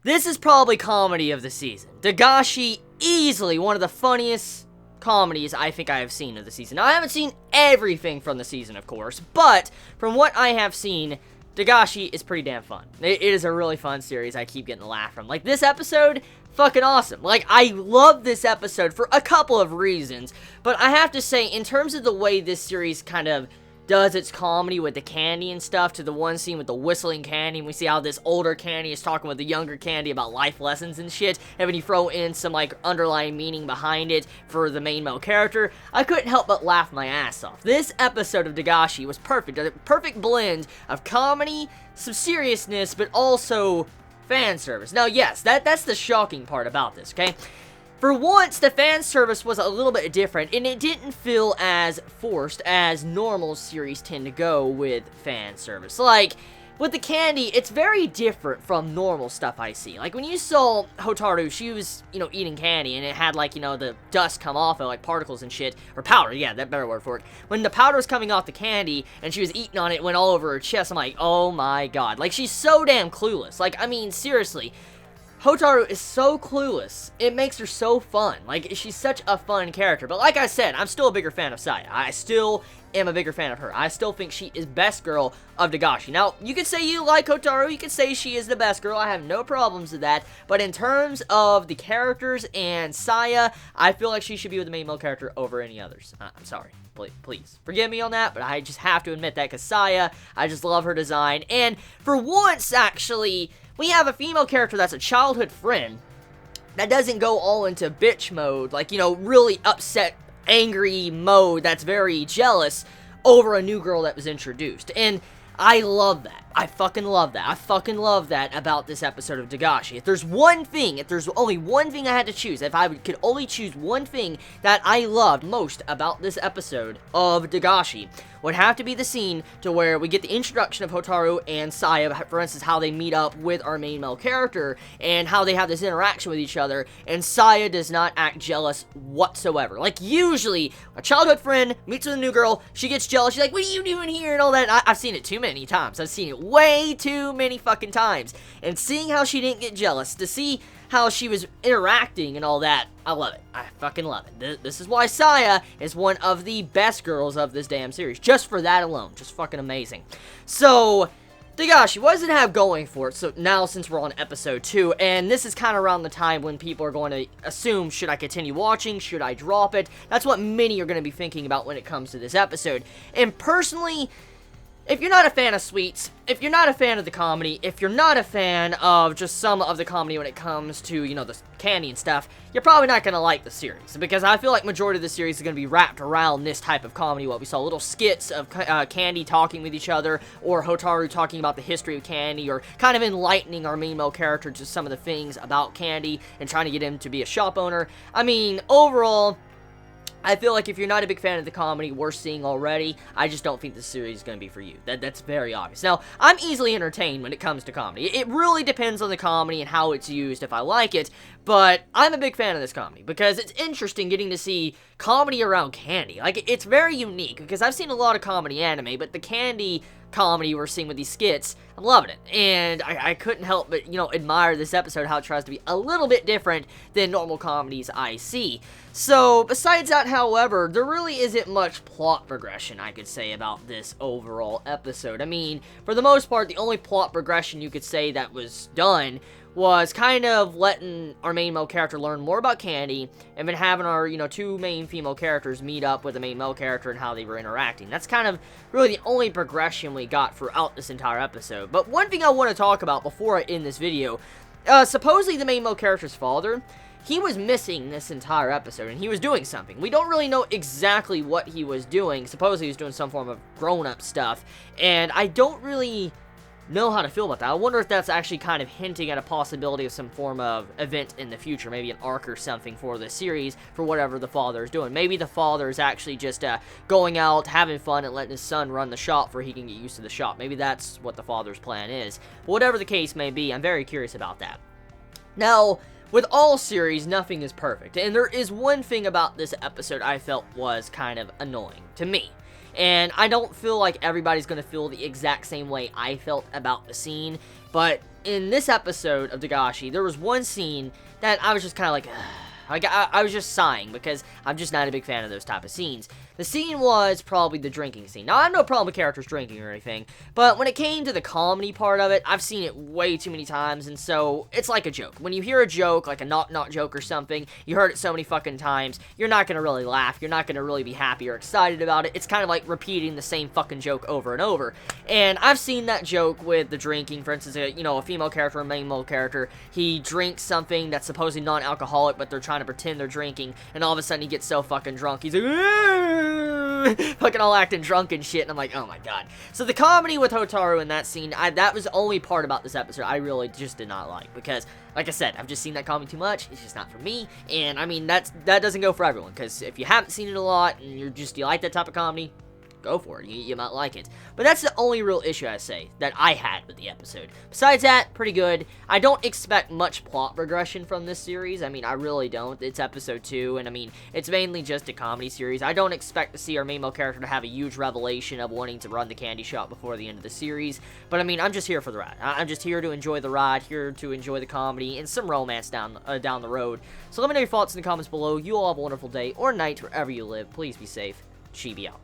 This is probably comedy of the season. Dagashi, easily one of the funniest comedies I think I have seen of the season. Now, I haven't seen everything from the season, of course, but from what I have seen, Dagashi is pretty damn fun. It is a really fun series. I keep getting a laugh from. Like, this episode, fucking awesome. Like, I love this episode for a couple of reasons, but I have to say, in terms of the way this series kind of does its comedy with the candy and stuff, to the one scene with the whistling candy, and we see how this older candy is talking with the younger candy about life lessons and shit, and when you throw in some, like, underlying meaning behind it for the main male character, I couldn't help but laugh my ass off. This episode of Dagashi was perfect, a perfect blend of comedy, some seriousness, but also fan service. Now, yes, that's the shocking part about this, okay? For once, the fan service was a little bit different, and it didn't feel as forced as normal series tend to go with fan service. Like, with the candy, it's very different from normal stuff I see. Like, when you saw Hotaru, she was, eating candy, and it had, like, the dust come off it, like particles and shit. Or powder, yeah, that better word for it. When the powder was coming off the candy, and she was eating on it, it went all over her chest, I'm like, oh my god. Like, she's so damn clueless. Like, I mean, seriously. Hotaru is so clueless. It makes her so fun. Like, she's such a fun character. But like I said, I'm still a bigger fan of Saya. I still am a bigger fan of her. I still think she is best girl of Dagashi. Now, you could say you like Hotaru. You could say she is the best girl. I have no problems with that. But in terms of the characters and Saya, I feel like she should be with the main male character over any others. I'm sorry. Please forgive me on that, but I just have to admit that because Saya, I just love her design. And for once, actually, we have a female character that's a childhood friend that doesn't go all into bitch mode, like, really upset, angry mode that's very jealous over a new girl that was introduced. And I love that. I fucking love that. I fucking love that about this episode of Dagashi. If there's only one thing I had to choose, if I could only choose one thing that I loved most about this episode of Dagashi, would have to be the scene to where we get the introduction of Hotaru and Saya, for instance, how they meet up with our main male character, and how they have this interaction with each other, and Saya does not act jealous whatsoever. Like, usually, a childhood friend meets with a new girl, she gets jealous, she's like, what are you doing here, and all that. I've seen it too many times. I've seen it way too many fucking times. And seeing how she didn't get jealous, to see how she was interacting and all that, I love it. I fucking love it. This is why Saya is one of the best girls of this damn series. Just for that alone. Just fucking amazing. So, Dagashi, what does it have going for it? So now, since we're on episode 2, and this is kind of around the time when people are going to assume, should I continue watching? Should I drop it? That's what many are going to be thinking about when it comes to this episode. And personally, if you're not a fan of sweets, if you're not a fan of the comedy, if you're not a fan of just some of the comedy when it comes to, the candy and stuff, you're probably not going to like the series. Because I feel like majority of the series is going to be wrapped around this type of comedy. What we saw, little skits of candy talking with each other, or Hotaru talking about the history of candy, or kind of enlightening our main male character to some of the things about candy, and trying to get him to be a shop owner. I mean, overall, I feel like if you're not a big fan of the comedy we're seeing already, I just don't think this series is going to be for you. That's very obvious. Now, I'm easily entertained when it comes to comedy. It really depends on the comedy and how it's used, if I like it, but I'm a big fan of this comedy because it's interesting getting to see comedy around candy. Like, it's very unique because I've seen a lot of comedy anime, but the candy comedy we're seeing with these skits, I'm loving it. And I couldn't help but, admire this episode, how it tries to be a little bit different than normal comedies I see. So, besides that, however, there really isn't much plot progression, I could say, about this overall episode. I mean, for the most part, the only plot progression you could say that was done was kind of letting our main male character learn more about candy, and then having our, two main female characters meet up with the main male character and how they were interacting. That's kind of really the only progression we got throughout this entire episode. But one thing I want to talk about before I end this video, supposedly the main male character's father, he was missing this entire episode, and he was doing something. We don't really know exactly what he was doing. Supposedly he was doing some form of grown-up stuff, and I don't really know how to feel about that. I wonder if that's actually kind of hinting at a possibility of some form of event in the future, maybe an arc or something for the series, for whatever the father is doing. Maybe the father is actually just going out, having fun, and letting his son run the shop for he can get used to the shop. Maybe that's what the father's plan is. But whatever the case may be, I'm very curious about that. Now, with all series, nothing is perfect, and there is one thing about this episode I felt was kind of annoying to me. And I don't feel like everybody's going to feel the exact same way I felt about the scene, but in this episode of Dagashi, there was one scene that I was just kind of like, I was just sighing, because I'm just not a big fan of those type of scenes. The scene was probably the drinking scene. Now, I have no problem with characters drinking or anything, but when it came to the comedy part of it, I've seen it way too many times, and so, it's like a joke. When you hear a joke, like a knock-knock joke or something, you heard it so many fucking times, you're not gonna really laugh, you're not gonna really be happy or excited about it. It's kind of like repeating the same fucking joke over and over. And I've seen that joke with the drinking. For instance, a female character, a male character, he drinks something that's supposedly non-alcoholic, but they're trying to pretend they're drinking, and all of a sudden he gets so fucking drunk, he's like, fucking all acting drunk and shit, and I'm like, oh my god. So the comedy with Hotaru in that scene, that was the only part about this episode I really just did not like, because, like I said, I've just seen that comedy too much, it's just not for me, and I mean, that doesn't go for everyone, because if you haven't seen it a lot, and you like that type of comedy, go for it. You might like it. But that's the only real issue, I say, that I had with the episode. Besides that, pretty good. I don't expect much plot progression from this series. I mean, I really don't. It's episode 2, and I mean, it's mainly just a comedy series. I don't expect to see our main male character to have a huge revelation of wanting to run the candy shop before the end of the series. But I mean, I'm just here for the ride. I'm just here to enjoy the ride, here to enjoy the comedy, and some romance down the road. So let me know your thoughts in the comments below. You all have a wonderful day or night wherever you live. Please be safe. Chibi out.